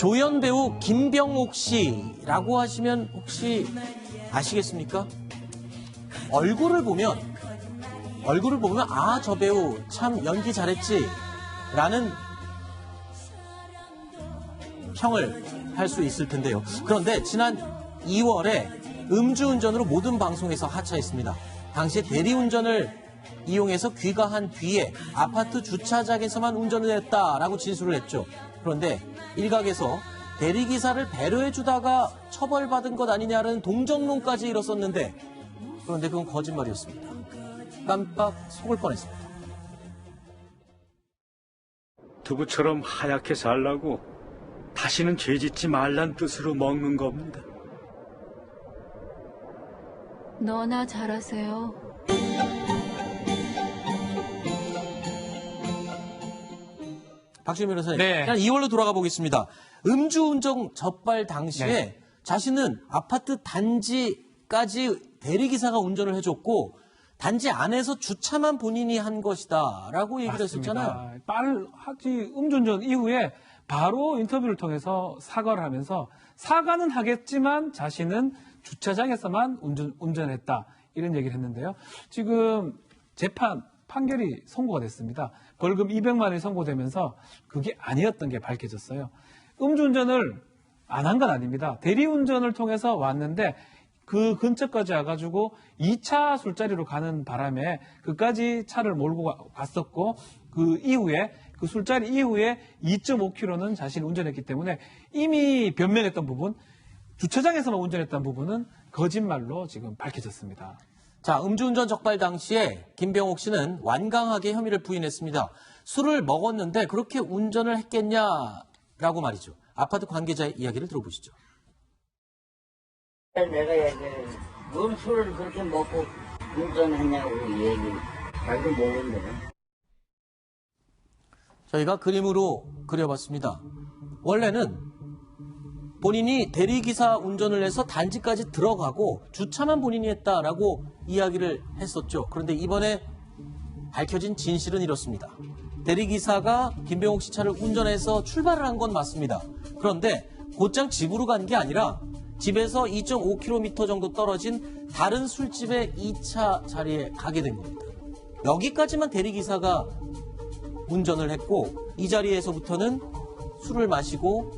조연 배우 김병옥 씨라고 하시면 혹시 아시겠습니까? 얼굴을 보면 아, 저 배우 참 연기 잘했지 라는 평을 할 수 있을 텐데요. 그런데 지난 2월에 음주운전으로 모든 방송에서 하차했습니다. 당시 대리운전을 이용해서 귀가한 뒤에 아파트 주차장에서만 운전을 했다라고 진술을 했죠. 그런데 일각에서 대리기사를 배려해주다가 처벌받은 것 아니냐는 동정론까지 일었었는데 그런데 그건 거짓말이었습니다. 깜빡 속을 뻔했습니다. 두부처럼 하얗게 살라고 다시는 죄 짓지 말란 뜻으로 먹는 겁니다. 너나 잘하세요. 박시민 변호사님, 네. 그냥 2월로 돌아가 보겠습니다. 음주운전 적발 당시에 네. 자신은 아파트 단지까지 대리기사가 운전을 해줬고 단지 안에서 주차만 본인이 한 것이다라고 얘기를 했었잖아요. 음주운전 이후에 바로 인터뷰를 통해서 사과를 하면서 사과는 하겠지만 자신은 주차장에서만 운전했다 이런 얘기를 했는데요. 지금 판결이 선고가 됐습니다. 벌금 200만 원이 선고되면서 그게 아니었던 게 밝혀졌어요. 음주운전을 안 한 건 아닙니다. 대리운전을 통해서 왔는데 그 근처까지 와가지고 2차 술자리로 가는 바람에 그까지 차를 몰고 갔었고 그 술자리 이후에 2.5km는 자신이 운전했기 때문에 이미 변명했던 부분, 주차장에서만 운전했던 부분은 거짓말로 지금 밝혀졌습니다. 자, 음주운전 적발 당시에 김병옥 씨는 완강하게 혐의를 부인했습니다. 술을 먹었는데 그렇게 운전을 했겠냐라고 말이죠. 아파트 관계자의 이야기를 들어보시죠. 내가 얘기를 뭔 술을 그렇게 먹고 운전했냐고 얘기 잘도 모르는데. 저희가 그림으로 그려봤습니다. 원래는 본인이 대리기사 운전을 해서 단지까지 들어가고 주차만 본인이 했다라고 이야기를 했었죠. 그런데 이번에 밝혀진 진실은 이렇습니다. 대리기사가 김병옥 씨 차를 운전해서 출발을 한 건 맞습니다. 그런데 곧장 집으로 간 게 아니라 집에서 2.5km 정도 떨어진 다른 술집의 2차 자리에 가게 된 겁니다. 여기까지만 대리기사가 운전을 했고 이 자리에서부터는 술을 마시고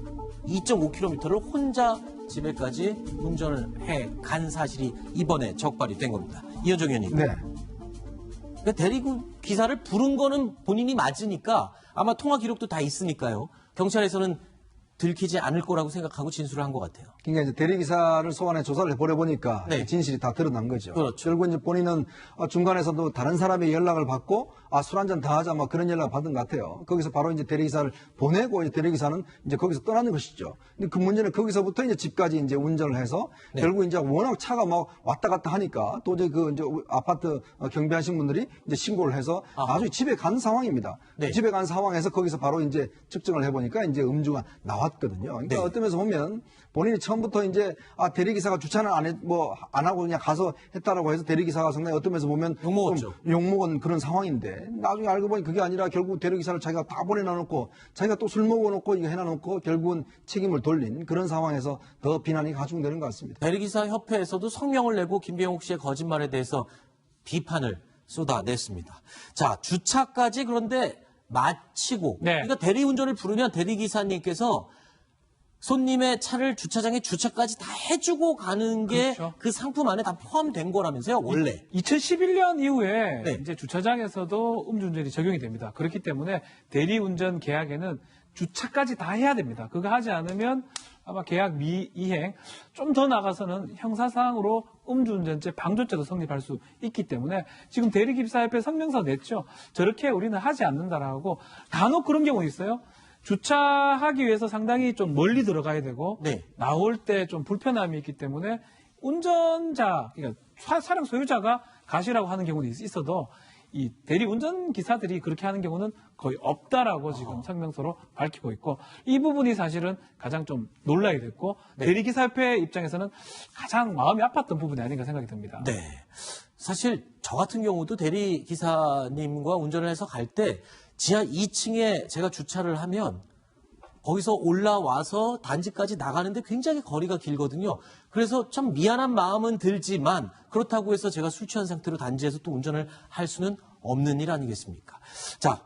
2.5km를 혼자 집에까지 운전을 해 간 사실이 이번에 적발이 된 겁니다. 이현정 의원님. 네. 그러니까 대리기사를 부른 거는 본인이 맞으니까 아마 통화 기록도 다 있으니까요. 경찰에서는 들키지 않을 거라고 생각하고 진술을 한 것 같아요. 그러니까 이제 대리기사를 소환해 조사를 해보려 보니까 네. 진실이 다 드러난 거죠. 그렇죠. 결국 이제 본인은 중간에서도 다른 사람의 연락을 받고 술 한잔 더 하자 뭐 그런 연락을 받은 것 같아요. 거기서 바로 이제 대리기사를 보내고 이제 대리기사는 이제 거기서 떠나는 것이죠. 근데 그 문제는 거기서부터 이제 집까지 이제 운전을 해서 네. 결국 이제 워낙 차가 막 왔다 갔다 하니까 도저히 그 이제 아파트 경비하신 분들이 이제 신고를 해서 나중에 집에 간 상황입니다. 네. 집에 간 상황에서 거기서 바로 이제 측정을 해보니까 이제 음주가 나왔거든요. 그러니까 네. 어떤 면에서 보면 본인이 처음부터 이제 대리기사가 주차는 안 하고 그냥 가서 했다라고 해서 대리기사가 상당히 어떤 면에서 보면 욕먹었죠. 욕먹은 그런 상황인데 나중에 알고 보니 그게 아니라 결국 대리기사를 자기가 다 보내놔놓고 자기가 또 술 먹어놓고 이거 해놔놓고 결국은 책임을 돌린 그런 상황에서 더 비난이 가중되는 것 같습니다. 대리기사 협회에서도 성명을 내고 김병옥 씨의 거짓말에 대해서 비판을 쏟아냈습니다. 자, 주차까지 그런데 마치고 네. 그러니까 대리운전을 부르면 대리기사님께서 손님의 차를 주차장에 주차까지 다 해주고 가는 게 그렇죠. 그 상품 안에 다 포함된 거라면서요, 원래. 2011년 이후에 네. 이제 주차장에서도 음주운전이 적용이 됩니다. 그렇기 때문에 대리운전 계약에는 주차까지 다 해야 됩니다. 그거 하지 않으면 아마 계약 미이행, 좀 더 나가서는 형사상으로 음주운전죄 방조죄도 성립할 수 있기 때문에 지금 대리기사협회 성명서 냈죠. 저렇게 우리는 하지 않는다라고 간혹 그런 경우 있어요. 주차하기 위해서 상당히 좀 멀리 들어가야 되고 네. 나올 때 좀 불편함이 있기 때문에 운전자, 그러니까 차량 소유자가 가시라고 하는 경우는 있어도 이 대리운전 기사들이 그렇게 하는 경우는 거의 없다라고 지금 성명서로 밝히고 있고 이 부분이 사실은 가장 좀 논란이 됐고 네. 대리기사협회 입장에서는 가장 마음이 아팠던 부분이 아닌가 생각이 듭니다. 네. 사실 저 같은 경우도 대리기사님과 운전을 해서 갈 때 지하 2층에 제가 주차를 하면 거기서 올라와서 단지까지 나가는데 굉장히 거리가 길거든요. 그래서 참 미안한 마음은 들지만 그렇다고 해서 제가 술 취한 상태로 단지에서 또 운전을 할 수는 없는 일 아니겠습니까? 자,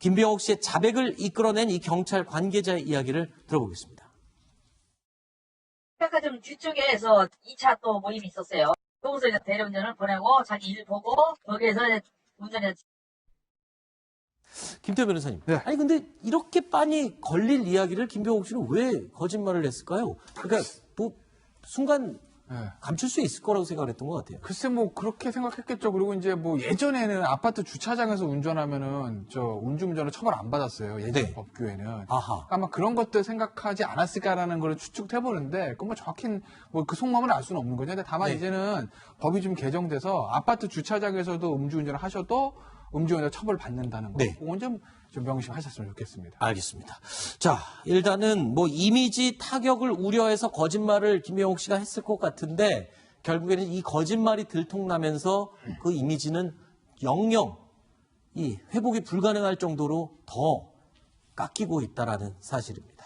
김병옥 씨의 자백을 이끌어낸 이 경찰 관계자의 이야기를 들어보겠습니다. 백화점 뒤쪽에서 2차 또 모임이 있었어요. 거기서 이제 대리운전을 보내고 자기 일 보고 거기에서 이제 운전했지. 김태호 변호사님. 네. 아니 근데 이렇게 빤히 걸릴 이야기를 김병옥 씨는 왜 거짓말을 했을까요? 그러니까 뭐 순간 네. 감출 수 있을 거라고 생각을 했던 것 같아요. 글쎄 뭐 그렇게 생각했겠죠. 그리고 이제 뭐 예전에는 아파트 주차장에서 운전하면은 저 음주운전을 처벌 안 받았어요. 예전 네. 법규에는. 아하. 아마 그런 것들 생각하지 않았을까라는 걸 추측해 보는데 그 뭐 정확히 뭐 그 속마음을 알 수는 없는 거죠. 근데 다만 네. 이제는 법이 좀 개정돼서 아파트 주차장에서도 음주운전을 하셔도 음주운전 처벌 받는다는 거. 네. 그건 좀 명심하셨으면 좋겠습니다. 알겠습니다. 자, 일단은 뭐 이미지 타격을 우려해서 거짓말을 김병옥 씨가 했을 것 같은데 결국에는 이 거짓말이 들통나면서 그 이미지는 영영 이 회복이 불가능할 정도로 더 깎이고 있다라는 사실입니다.